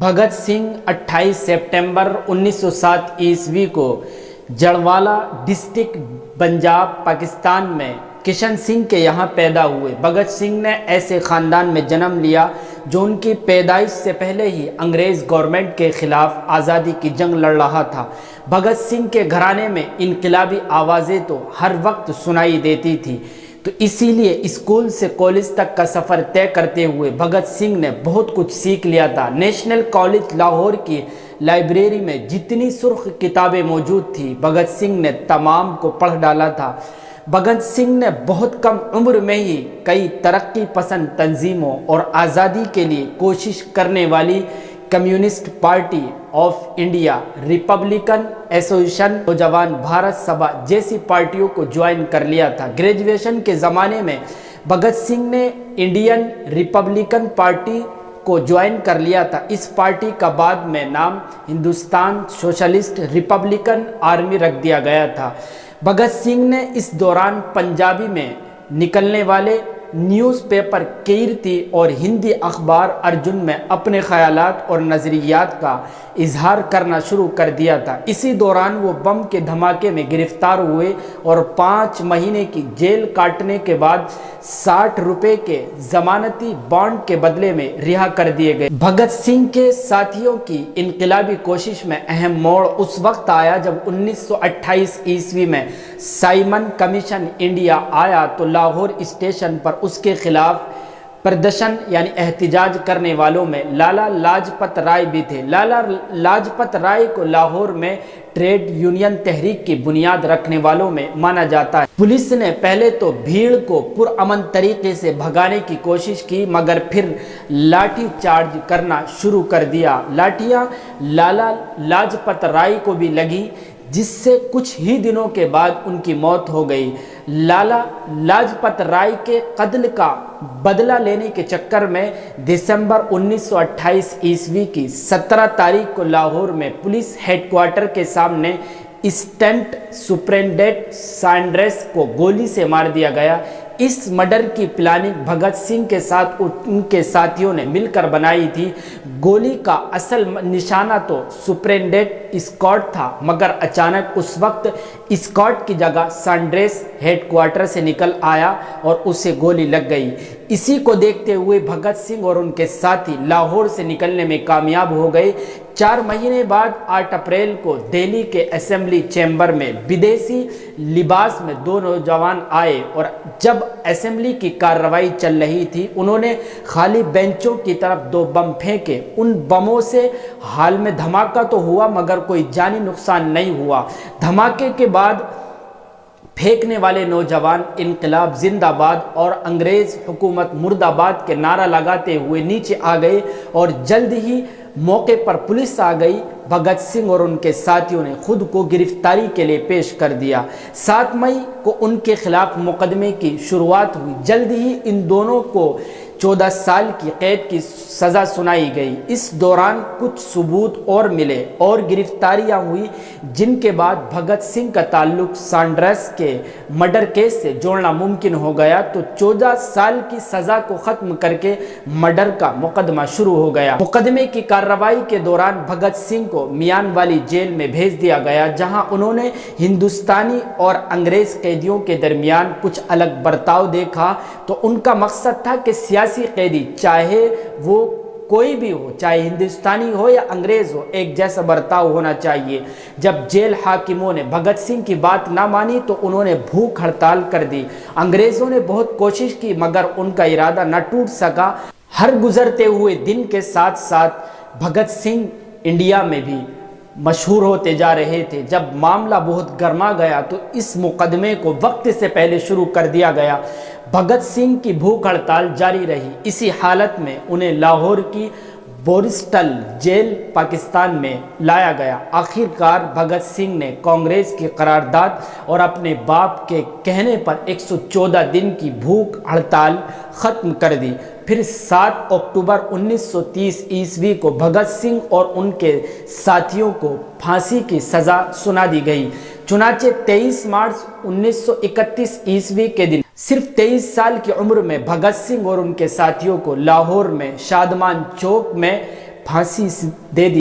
भगत सिंह 28 सितंबर 1907 ईस्वी को जड़वाला डिस्ट्रिक्ट पंजाब पाकिस्तान में किशन सिंह के यहाँ पैदा हुए। भगत सिंह ने ऐसे ख़ानदान में जन्म लिया जो उनकी पैदाइश से पहले ही अंग्रेज़ गवर्नमेंट के ख़िलाफ़ आज़ादी की जंग लड़ रहा था। भगत सिंह के घराने में इनकलाबी आवाज़ें तो हर वक्त सुनाई देती थी, तो इसीलिए स्कूल से कॉलेज तक का सफ़र तय करते हुए भगत सिंह ने बहुत कुछ सीख लिया था। नेशनल कॉलेज लाहौर की लाइब्रेरी में जितनी सुर्ख किताबें मौजूद थी, भगत सिंह ने तमाम को पढ़ डाला था। भगत सिंह ने बहुत कम उम्र में ही कई तरक्की पसंद तंजीमों और आज़ादी के लिए कोशिश करने वाली communist party of India, Republican association, नौजवान भारत सभा जैसी पार्टियों को ज्वाइन कर लिया था। ग्रेजुएशन के ज़माने में भगत सिंह ने इंडियन रिपब्लिकन पार्टी को ज्वाइन कर लिया था। इस पार्टी का बाद में नाम हिंदुस्तान सोशलिस्ट रिपब्लिकन आर्मी रख दिया गया था। भगत सिंह ने इस दौरान पंजाबी में निकलने वाले न्यूज़पेपर कीर्ति और हिंदी अखबार अर्जुन में अपने ख्यालात और नज़रियात का इजहार करना शुरू कर दिया था। इसी दौरान वो बम के धमाके में गिरफ्तार हुए और 5 महीने की जेल काटने के बाद 60 रुपये के ज़मानती बॉन्ड के बदले में रिहा कर दिए गए। भगत सिंह के साथियों की इनकलाबी कोशिश में अहम मोड़ उस वक्त आया जब 1928 ईस्वी में साइमन कमीशन इंडिया आया, तो लाहौर स्टेशन पर उसके खिलाफ प्रदर्शन यानी एहतिजाज करने वालों में लाला लाजपत राय भी थे। लाला लाजपत राय को लाहौर में ट्रेड यूनियन तहरीक की बुनियाद रखने वालों में माना जाता है। पुलिस ने पहले तो भीड़ को पुरअमन तरीके से भगाने की कोशिश की, मगर फिर लाठी चार्ज करना शुरू कर दिया। लाठियां लाला लाजपत राय को भी लगी, जिससे कुछ ही दिनों के बाद उनकी मौत हो गई। लाला लाजपत राय के कत्ल का बदला लेने के चक्कर में दिसंबर 1928 ईस्वी की 17 तारीख को लाहौर में पुलिस हेडक्वार्टर के सामने असिस्टेंट सुपरिटेंडेंट सैंड्रेस को गोली से मार दिया गया। इस मर्डर की प्लानिंग भगत सिंह के साथ उनके साथियों ने मिलकर बनाई थी। गोली का असल निशाना तो सुपरिटेंडेंट स्कॉट था, मगर अचानक उस वक्त स्कॉट की जगह सैंड्रेस हेडक्वार्टर से निकल आया और उसे गोली लग गई। इसी को देखते हुए भगत सिंह और उनके साथी लाहौर से निकलने में कामयाब हो गए। 4 महीने बाद 8 अप्रैल को दिल्ली के असेंबली चैम्बर में विदेशी लिबास में 2 नौजवान आए और जब असेंबली की कार्रवाई चल रही थी, उन्होंने खाली बेंचों की तरफ 2 बम फेंके। उन बमों से हाल में धमाका तो हुआ, मगर कोई जानी नुकसान नहीं हुआ। धमाके के बाद फेंकने वाले नौजवान इनकलाब जिंदाबाद और अंग्रेज हुकूमत मुर्दाबाद के नारा लगाते हुए नीचे आ गए और जल्द ही मौके पर पुलिस आ गई। भगत सिंह और उनके साथियों ने खुद को गिरफ्तारी के लिए पेश कर दिया। 7 मई को उनके खिलाफ मुकदमे की शुरुआत हुई। जल्द ही इन दोनों को 14 साल की कैद की सज़ा सुनाई गई। इस दौरान कुछ सबूत और मिले और गिरफ्तारियां हुई, जिनके बाद भगत सिंह का ताल्लुक सैंड्रेस के मर्डर केस से जोड़ना मुमकिन हो गया। तो 14 साल की सज़ा को ख़त्म करके मर्डर का मुकदमा शुरू हो गया। मुकदमे की कार्रवाई के दौरान भगत सिंह को मियान वाली जेल में भेज दिया गया, जहां उन्होंने हिंदुस्तानी और अंग्रेज़ कैदियों के दरमियान कुछ अलग बर्ताव देखा। तो उनका मकसद था कि सियासी कैदी, चाहे वो कोई भी हो, चाहे हिंदुस्तानी हो या अंग्रेज़ हो, एक जैसा बर्ताव होना चाहिए। जब जेल हाकिमों ने भगत सिंह की बात ना मानी तो उन्होंने भूख हड़ताल कर दी। अंग्रेज़ों ने बहुत कोशिश की, मगर उनका इरादा न टूट सका। हर गुजरते हुए दिन के साथ साथ भगत सिंह इंडिया में भी मशहूर होते जा रहे थे। जब मामला बहुत गर्मा गया तो इस मुकदमे को वक्त से पहले शुरू कर दिया गया। भगत सिंह की भूख हड़ताल जारी रही। इसी हालत में उन्हें लाहौर की बोरिस्टल जेल पाकिस्तान में लाया गया। आखिरकार भगत सिंह ने कांग्रेस की करारदाद और अपने बाप के कहने पर 114 दिन की भूख हड़ताल ख़त्म कर दी। फिर 7 अक्टूबर 1930 ईस्वी को भगत सिंह और उनके साथियों को फांसी की सज़ा सुना दी गई। चुनाचे 23 मार्च 1931 ईस्वी के दिन सिर्फ 23 साल की उम्र में भगत सिंह और उनके साथियों को लाहौर में शादमान चौक में پھانسی دے دی